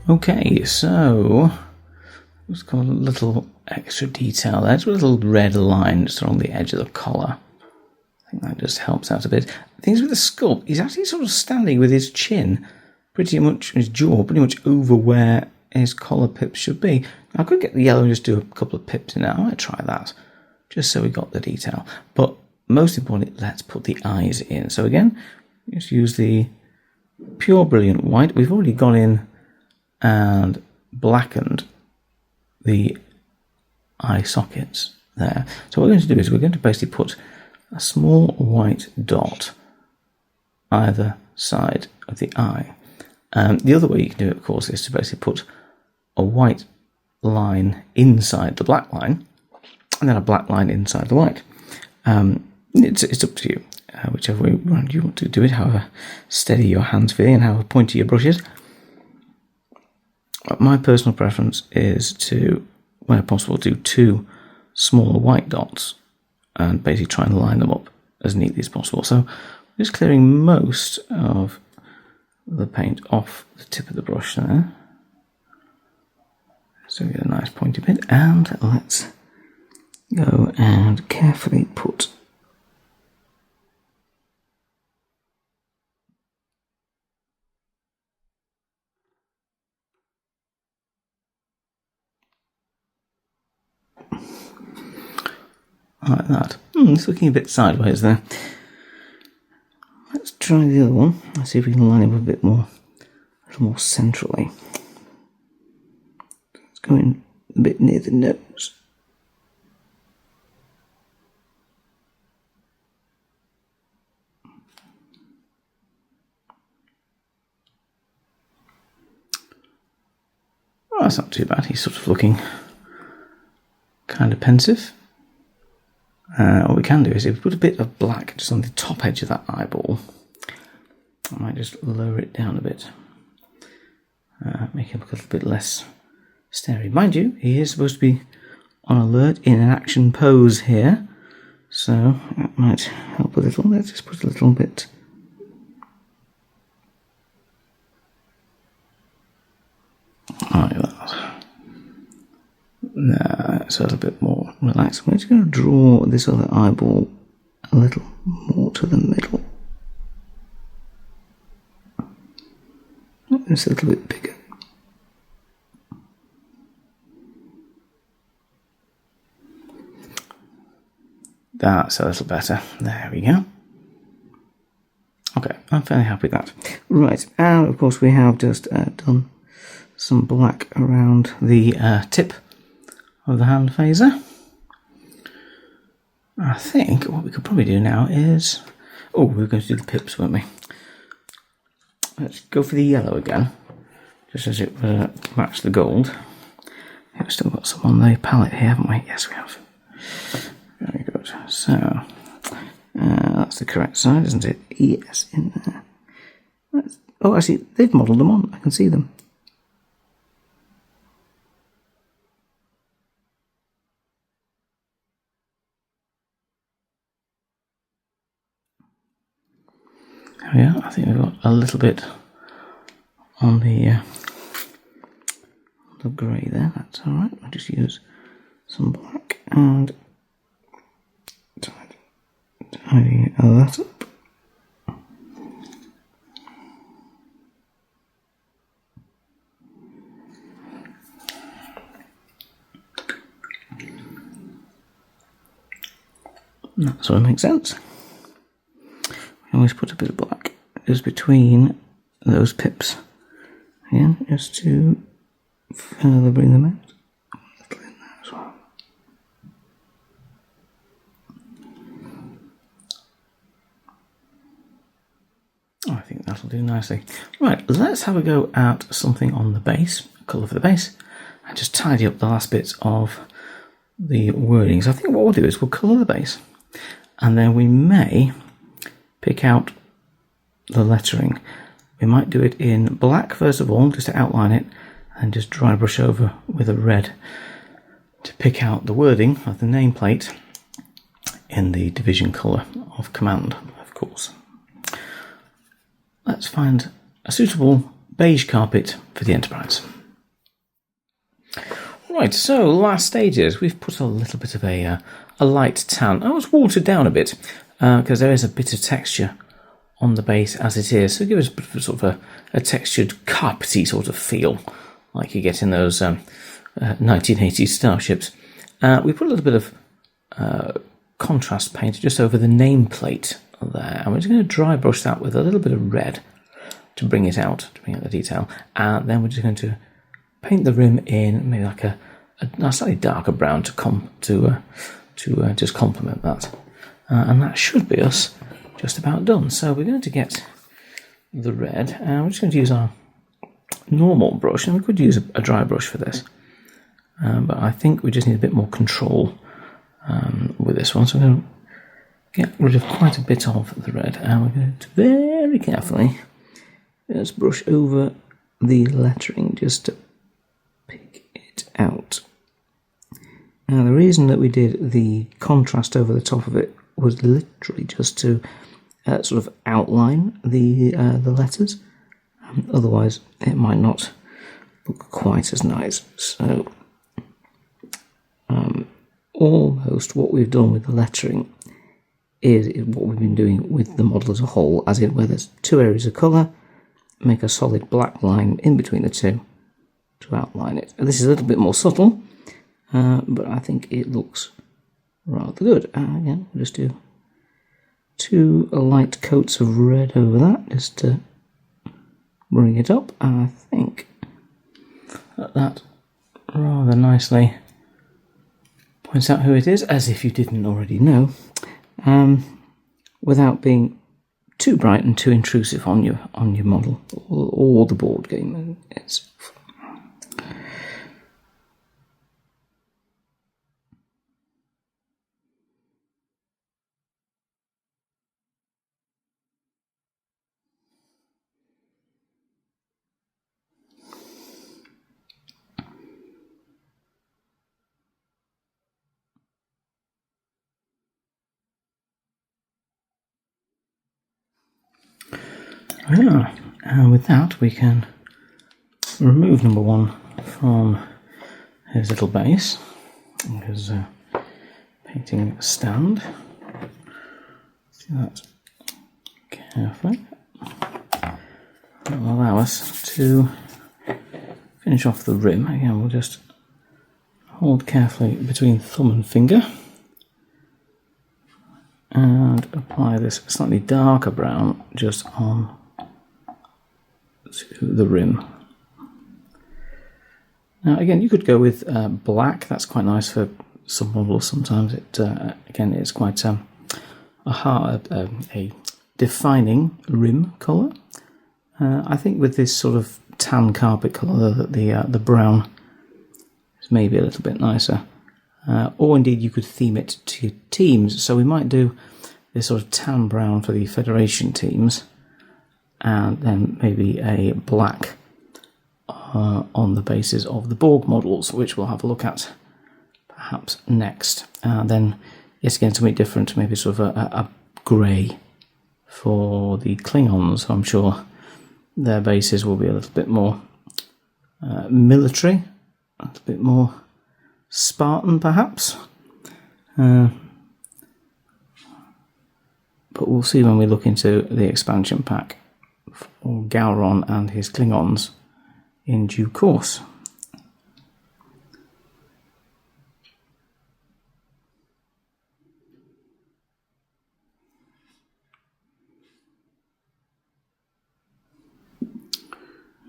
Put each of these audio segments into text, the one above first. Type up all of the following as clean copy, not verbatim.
Okay, so let's got a little extra detail there. It's a little red line just along the edge of the collar. I think that just helps out a bit. Things with the sculpt, he's actually sort of standing with his chin pretty much, his jaw pretty much over where his collar pips should be. I could get the yellow and just do a couple of pips in it. I might try that, just so we got the detail. But most importantly, let's put the eyes in. So again, just use the pure brilliant white. We've already gone in and blackened the eye sockets there. So what we're going to do is we're going to basically put a small white dot either side of the eye. The other way you can do it, of course, is to basically put a white line inside the black line and then a black line inside the white. It's up to you, whichever way you want to do it, however steady your hands feel and how pointy your brush is. My personal preference is to, where possible, do two smaller white dots and basically try and line them up as neatly as possible. So I'm just clearing most of the paint off the tip of the brush there. So we get a nice pointy bit, and let's go and carefully put like that. It's looking a bit sideways there. Let's try the other one. Let's see if we can line it up a bit more, a little more centrally. Let's go in a bit near the nose. Oh, that's not too bad. He's sort of looking kind of pensive. What we can do is if we put a bit of black just on the top edge of that eyeball, I might just lower it down a bit, make him look a little bit less starey. Mind you, he is supposed to be on alert in an action pose here, so that might help a little. Let's just put a little bit like that. It's a little bit more relaxed. I'm just going to draw this other eyeball a little more to the middle. It's a little bit bigger. That's a little better. There we go. Okay, I'm fairly happy with that. Right, and of course we have just done some black around the tip of the hand phaser. I think what we could probably do now is... Oh, we were going to do the pips, weren't we? Let's go for the yellow again, just as it matched the gold. We've still got some on the palette here, haven't we? Yes, we have. Very good. So, that's the correct side, isn't it? Yes, in there. Oh, actually, they've modelled them on. I can see them. Oh yeah, I think we've got a little bit on the grey there. That's all right. I'll just use some black and tidy that up. That sort of makes sense. We always put a bit of black just between those pips. Again, just to further bring them out. A little in there as well. Oh, I think that'll do nicely. Right, let's have a go at something on the base, colour for the base, and just tidy up the last bits of the wording. So I think what we'll do is we'll colour the base, and then we may pick out the lettering. We might do it in black first of all, just to outline it, and just dry brush over with a red to pick out the wording of the nameplate in the division colour of command, of course. Let's find a suitable beige carpet for the Enterprise. Right, so last stages, we've put a little bit of a light tan. I was watered down a bit because there is a bit of texture on the base as it is. So give us a bit of sort of a textured carpety sort of feel like you get in those 1980s starships. We put a little bit of contrast paint just over the nameplate there. And we're just going to dry brush that with a little bit of red to bring it out, to bring out the detail. And then we're just going to paint the rim in maybe like a slightly darker brown to just complement that. And that should be us just about done. So we're going to get the red, and we're just going to use our normal brush, and we could use a dry brush for this. But I think we just need a bit more control with this one. So we're going to get rid of quite a bit of the red, and we're going to very carefully just brush over the lettering just to pick it out. Now the reason that we did the contrast over the top of it was literally just to sort of outline the letters. Otherwise it might not look quite as nice. So almost what we've done with the lettering is what we've been doing with the model as a whole, as in where there's two areas of colour, make a solid black line in between the two to outline it. And this is a little bit more subtle, but I think it looks rather good. Again, we'll just do two light coats of red over that, just to bring it up. And I think that rather nicely points out who it is, as if you didn't already know, without being too bright and too intrusive on your model or the board game itself. Yeah, and with that we can remove number one from his little base, his painting stand. Do that carefully. That will allow us to finish off the rim. Again, we'll just hold carefully between thumb and finger and apply this slightly darker brown just on to the rim. Now again, you could go with black. That's quite nice for some models. Sometimes it again is quite a defining rim colour. I think with this sort of tan carpet colour, that the brown is maybe a little bit nicer. Or indeed you could theme it to your teams. So we might do this sort of tan brown for the Federation teams, and then maybe a black on the basis of the Borg models, which we'll have a look at perhaps next. And then, yes, again, something different, maybe sort of a grey for the Klingons. I'm sure their bases will be a little bit more military, a little bit more Spartan perhaps. But we'll see when we look into the expansion pack for Gowron and his Klingons in due course.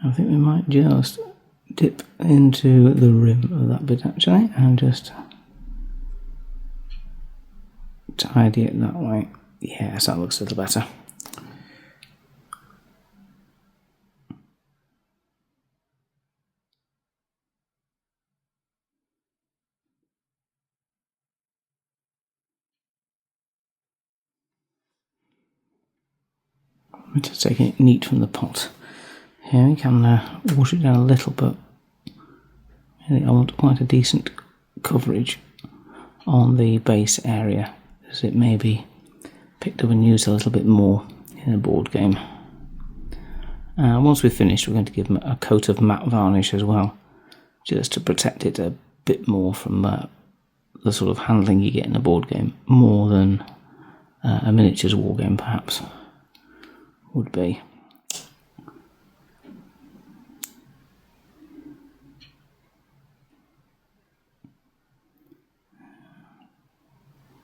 I think we might just dip into the rim of that bit actually and just tidy it that way. Yes, that looks a little better. I'm just taking it neat from the pot. Here we can wash it down a little, but really I want quite a decent coverage on the base area, as it may be picked up and used a little bit more in a board game. Once we've finished, we're going to give them a coat of matte varnish as well, just to protect it a bit more from the sort of handling you get in a board game, more than a miniatures war game perhaps would be.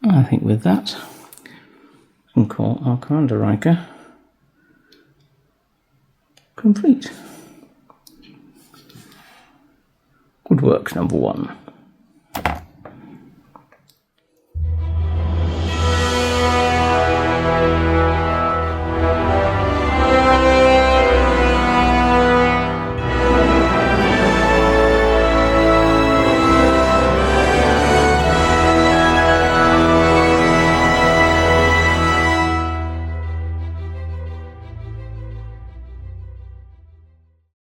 I think with that, we can call our Commander Riker complete. Good work, number 1.